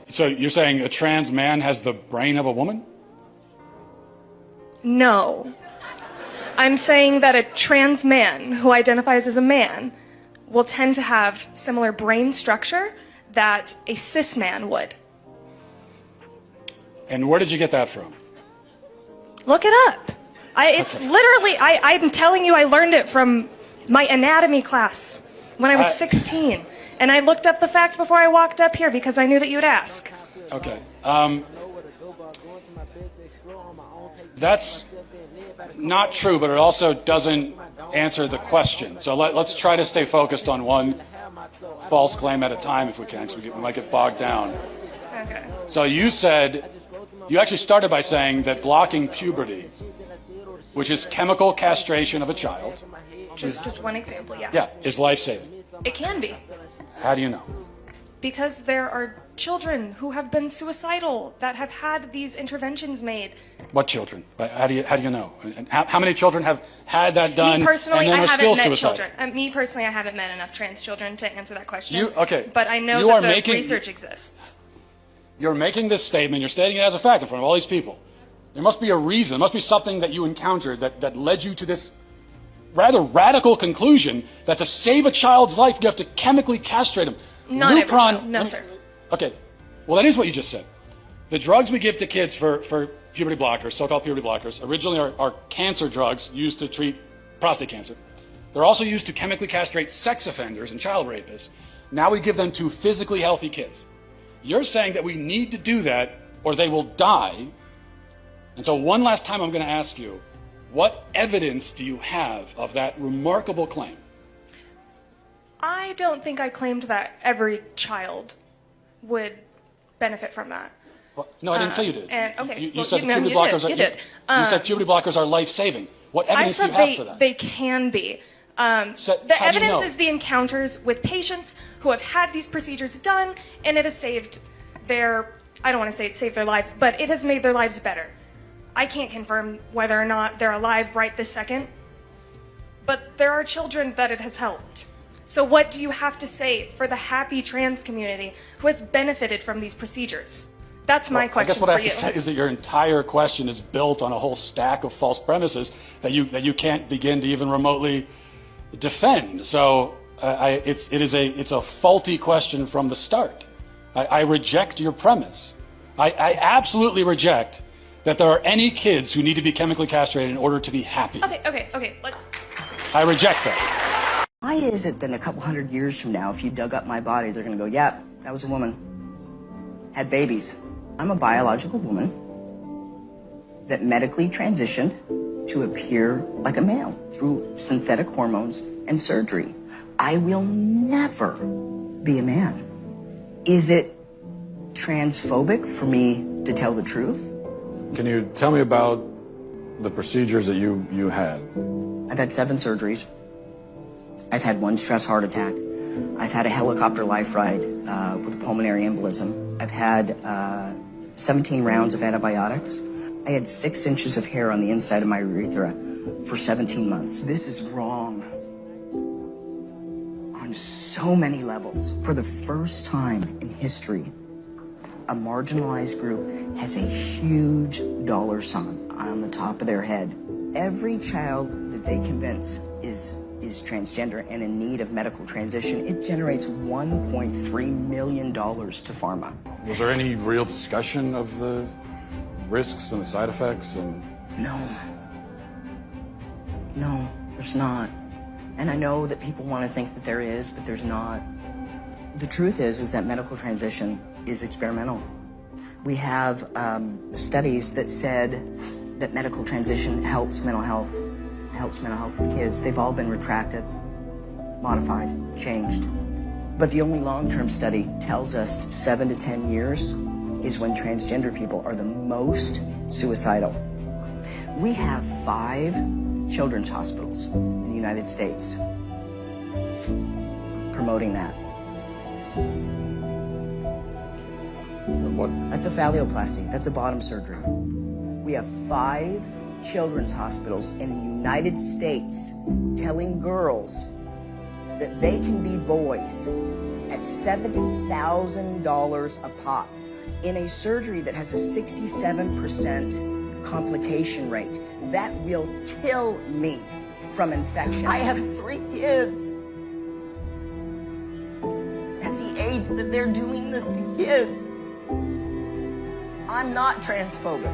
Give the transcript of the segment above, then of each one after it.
So you're saying a trans man has the brain of a woman? No. I'm saying that a trans man who identifies as a man will tend to have similar brain structure that a cis man would. And where did you get that from? Look it up. It's literally, I'm telling you, I learned it from my anatomy class when I was 16. And I looked up the fact before I walked up here because I knew that you'd ask. Okay. That's not true, but it also doesn't answer the question. So let's try to stay focused on one false claim at a time if we can, because we might get bogged down. Okay. So you actually started by saying that blocking puberty, which is chemical castration of a child, Just one example, yeah. Yeah, is life-saving. It can be. How do you know? Because there are children who have been suicidal that have had these interventions made. What children? How do you know? And how many children have had that done Me personally, and then I are haven't still met suicidal? children. Me personally, I haven't met enough trans children to answer that question. Okay. But I know You that are the making- research exists. You're making this statement, you're stating it as a fact in front of all these people. There must be a reason, there must be something that you encountered that led you to this rather radical conclusion that to save a child's life, you have to chemically castrate him. Not every child. No, sir. Okay. Well, that is what you just said. The drugs we give to kids for puberty blockers, so-called puberty blockers, originally are cancer drugs used to treat prostate cancer. They're also used to chemically castrate sex offenders and child rapists. Now we give them to physically healthy kids. You're saying that we need to do that or they will die. And so one last time I'm going to ask you, what evidence do you have of that remarkable claim? I don't think I claimed that every child would benefit from that. Well, no, I didn't say you did. You said puberty blockers you said puberty blockers are life-saving. What evidence do you have for that? They can be. The evidence is the encounters with patients who have had these procedures done, and it has saved their, I don't want to say it saved their lives, but it has made their lives better. I can't confirm whether or not they're alive right this second, but there are children that it has helped. So what do you have to say for the happy trans community who has benefited from these procedures? That's my question. I guess what I have to say is that your entire question is built on a whole stack of false premises that you can't begin to even remotely defend. So it's a faulty question from the start. I reject your premise. I absolutely reject that there are any kids who need to be chemically castrated in order to be happy. Okay, let's... I reject that. Why is it that a couple hundred years from now, if you dug up my body, they're going to go, yeah, that was a woman. Had babies. I'm a biological woman that medically transitioned to appear like a male through synthetic hormones and surgery. I will never be a man. Is it transphobic for me to tell the truth? Can you tell me about the procedures that you had? I've had 7 surgeries. I've had 1 stress heart attack. I've had a helicopter life ride with a pulmonary embolism. I've had 17 rounds of antibiotics. I had 6 inches of hair on the inside of my urethra for 17 months. This is wrong on so many levels. For the first time in history, a marginalized group has a huge dollar sign on the top of their head. Every child that they convince is transgender and in need of medical transition, it generates $1.3 million to pharma. Was there any real discussion of the risks and the side effects? No, there's not. And I know that people want to think that there is, but there's not. The truth is that medical transition is experimental. We have studies that said that medical transition helps mental health with kids. They've all been retracted, modified, changed. But the only long-term study tells us 7 to 10 years is when transgender people are the most suicidal. We have 5 children's hospitals in the United States promoting that. What? That's a phalloplasty. That's a bottom surgery. We have 5 children's hospitals in the United States telling girls that they can be boys at $70,000 a pop. in a surgery that has a 67% complication rate. That will kill me from infection. I have 3 kids. At the age that they're doing this to kids. I'm not transphobic.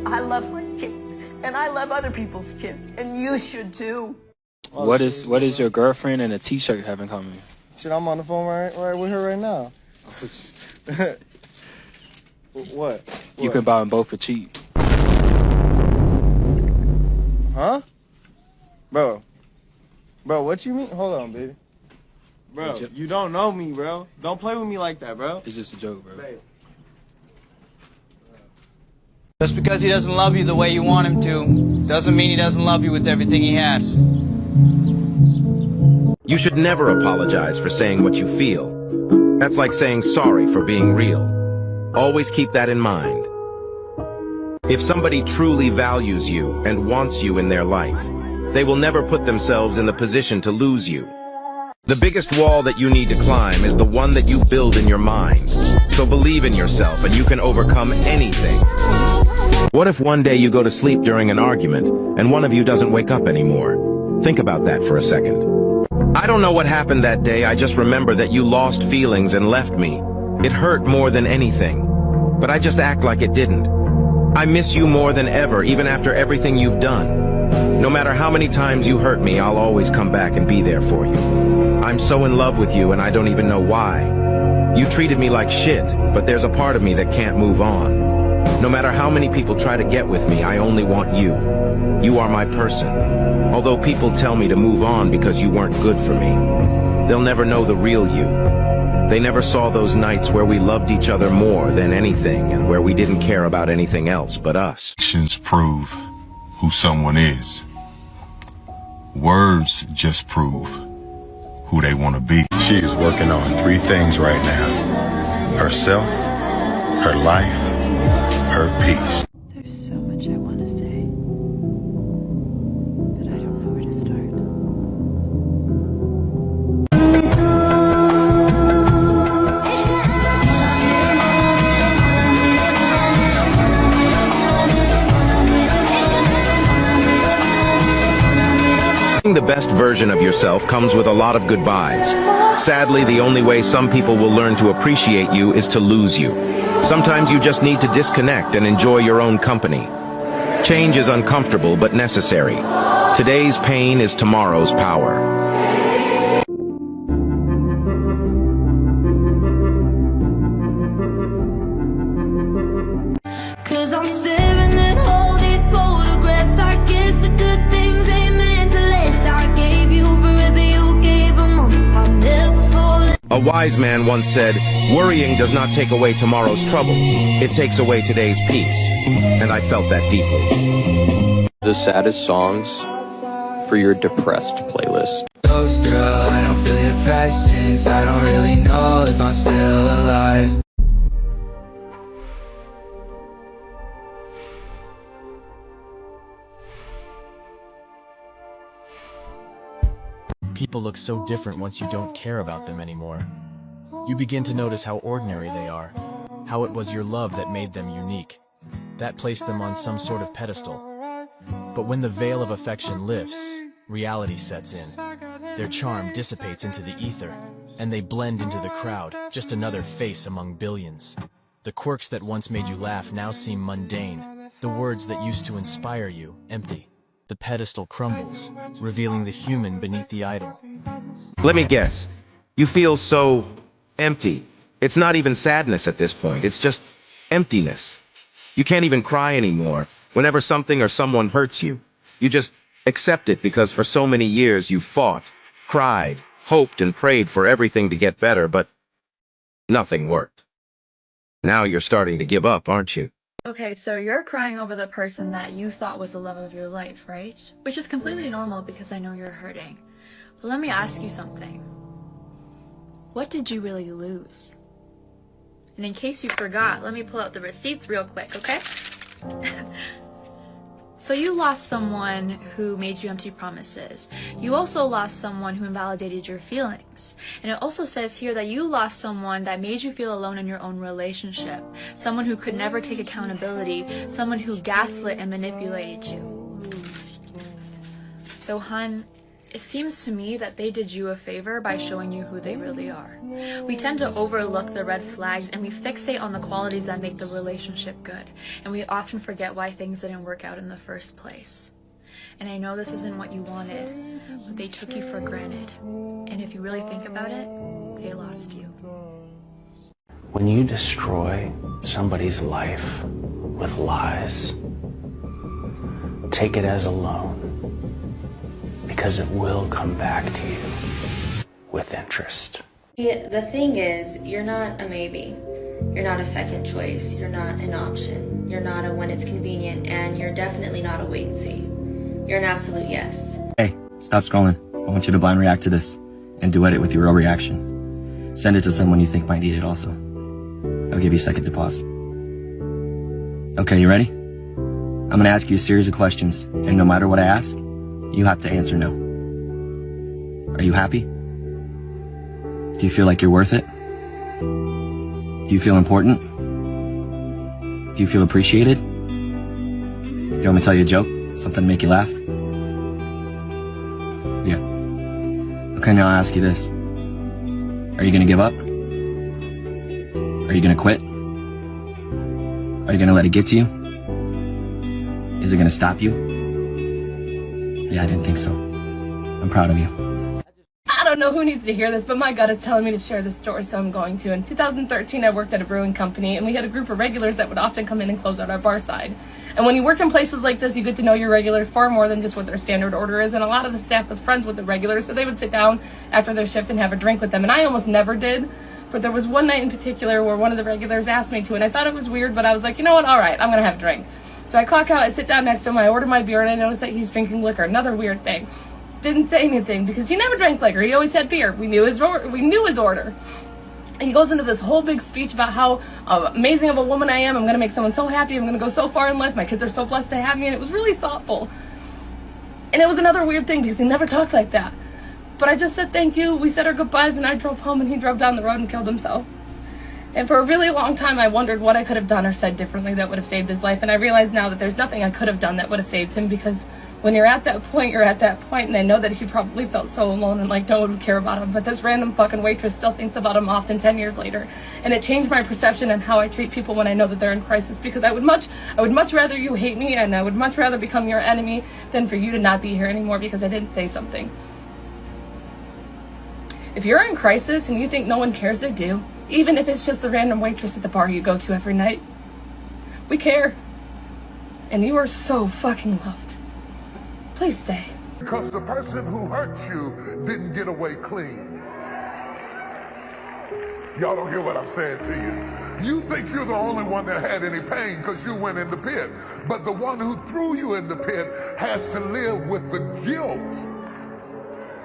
I love my kids, and I love other people's kids, and you should too. What is your girlfriend and a t-shirt have in common? Shit, I'm on the phone right with her right now. What? You could buy them both for cheap. Huh? Bro, what you mean? Hold on, baby. Bro, you don't know me, bro. Don't play with me like that, bro. It's just a joke, bro. Babe. Just because he doesn't love you the way you want him to, doesn't mean he doesn't love you with everything he has. You should never apologize for saying what you feel. That's like saying sorry for being real. Always keep that in mind. If somebody truly values you and wants you in their life, they will never put themselves in the position to lose you. The biggest wall that you need to climb is the one that you build in your mind. So believe in yourself and you can overcome anything. What if one day you go to sleep during an argument and one of you doesn't wake up anymore? Think about that for a second. I don't know what happened that day, I just remember that you lost feelings and left me. It hurt more than anything, but I just act like it didn't. I miss you more than ever, even after everything you've done. No matter how many times you hurt me, I'll always come back and be there for you. I'm so in love with you and I don't even know why. You treated me like shit, but there's a part of me that can't move on. No matter how many people try to get with me, I only want you. You are my person. Although people tell me to move on because you weren't good for me, they'll never know the real you. They never saw those nights where we loved each other more than anything and where we didn't care about anything else but us. Actions prove who someone is. Words just prove who they want to be. She is working on 3 things right now: herself, her life, her peace. There's so much I want to say, but I don't know where to start. The best version of yourself comes with a lot of goodbyes. Sadly, the only way some people will learn to appreciate you is to lose you. Sometimes you just need to disconnect and enjoy your own company. Change is uncomfortable but necessary. Today's pain is tomorrow's power. Cause I'm staring at all these photographs. I guess the good things ain't meant to last. I gave you forever, you gave them all. I'll never fall in. A wise man once said, worrying does not take away tomorrow's troubles. It takes away today's peace. And I felt that deeply. The saddest songs for your depressed playlist. Ghost girl, I don't feel your presence. I don't really know if I'm still alive. People look so different once you don't care about them anymore. You begin to notice how ordinary they are, how it was your love that made them unique, that placed them on some sort of pedestal. But when the veil of affection lifts, reality sets in. Their charm dissipates into the ether, and they blend into the crowd, just another face among billions. The quirks that once made you laugh now seem mundane, the words that used to inspire you, empty. The pedestal crumbles, revealing the human beneath the idol. Let me guess. You feel so empty. It's not even sadness at this point. It's just emptiness. You can't even cry anymore. Whenever something or someone hurts you, you just accept it because for so many years you fought, cried, hoped and prayed for everything to get better, but nothing worked. Now you're starting to give up, aren't you? Okay, so you're crying over the person that you thought was the love of your life, right? Which is completely normal because I know you're hurting. But let me ask you something. What did you really lose? And in case you forgot, let me pull out the receipts real quick, okay? So you lost someone who made you empty promises. You also lost someone who invalidated your feelings. And it also says here that you lost someone that made you feel alone in your own relationship. Someone who could never take accountability. Someone who gaslit and manipulated you. So, hun, it seems to me that they did you a favor by showing you who they really are. We tend to overlook the red flags and we fixate on the qualities that make the relationship good. And we often forget why things didn't work out in the first place. And I know this isn't what you wanted, but they took you for granted. And if you really think about it, they lost you. When you destroy somebody's life with lies, take it as a loan. Because it will come back to you with interest. Yeah, the thing is, you're not a maybe. You're not a second choice. You're not an option. You're not a when it's convenient, and you're definitely not a wait and see. You're an absolute yes. Hey, stop scrolling. I want you to blind react to this and duet it with your real reaction. Send it to someone you think might need it also. I'll give you a second to pause. Okay, you ready? I'm gonna ask you a series of questions, and no matter what I ask, you have to answer no. Are you happy? Do you feel like you're worth it? Do you feel important? Do you feel appreciated? Do you want me to tell you a joke? Something to make you laugh? Yeah. Okay, now I'll ask you this. Are you gonna give up? Are you gonna quit? Are you gonna let it get to you? Is it gonna stop you? Yeah, I didn't think so. I'm proud of you. I don't know who needs to hear this, but my gut is telling me to share this story, so I'm going to. In 2013, I worked at a brewing company, and we had a group of regulars that would often come in and close out our bar side. And when you work in places like this, you get to know your regulars far more than just what their standard order is, and a lot of the staff was friends with the regulars, so they would sit down after their shift and have a drink with them, and I almost never did. But there was one night in particular where one of the regulars asked me to, and I thought it was weird, but I was like, you know what, all right, I'm going to have a drink. So I clock out, I sit down next to him, I order my beer, and I notice that he's drinking liquor. Another weird thing. Didn't say anything because he never drank liquor. He always had beer. We knew his order. He goes into this whole big speech about how amazing of a woman I am. I'm going to make someone so happy. I'm going to go so far in life. My kids are so blessed to have me. And it was really thoughtful. And it was another weird thing because he never talked like that. But I just said thank you. We said our goodbyes, and I drove home, and he drove down the road and killed himself. And for a really long time, I wondered what I could have done or said differently that would have saved his life. And I realize now that there's nothing I could have done that would have saved him, because when you're at that point, you're at that point. And I know that he probably felt so alone and like no one would care about him. But this random fucking waitress still thinks about him often 10 years later. And it changed my perception on how I treat people when I know that they're in crisis. Because I would much rather you hate me, and I would much rather become your enemy than for you to not be here anymore because I didn't say something. If you're in crisis and you think no one cares, they do. Even if it's just the random waitress at the bar you go to every night. We care. And you are so fucking loved. Please stay. Because the person who hurt you didn't get away clean. Y'all don't hear what I'm saying to you. You think you're the only one that had any pain because you went in the pit. But the one who threw you in the pit has to live with the guilt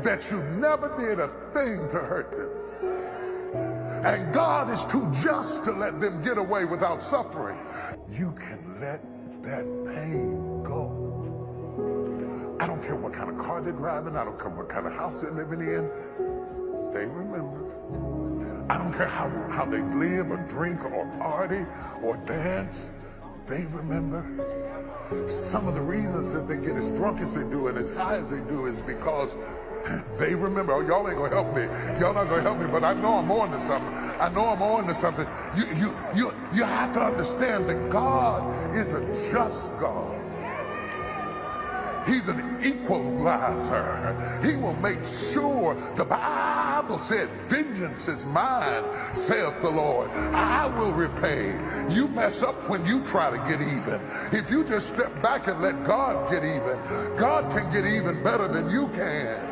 that you never did a thing to hurt them. And God is too just to let them get away without suffering. You can let that pain go. I don't care what kind of car they're driving. I don't care what kind of house they're living in. They remember. I don't care how they live or drink or party or dance. They remember. Some of the reasons that they get as drunk as they do and as high as they do is because they remember. Oh, y'all ain't gonna help me. Y'all not gonna help me, but I know I'm on to something. I know I'm on to something. You have to understand that God is a just God. He's an equalizer. He will make sure. The Bible said, vengeance is mine, saith the Lord. I will repay. You mess up when you try to get even. If you just step back and let God get even, God can get even better than you can.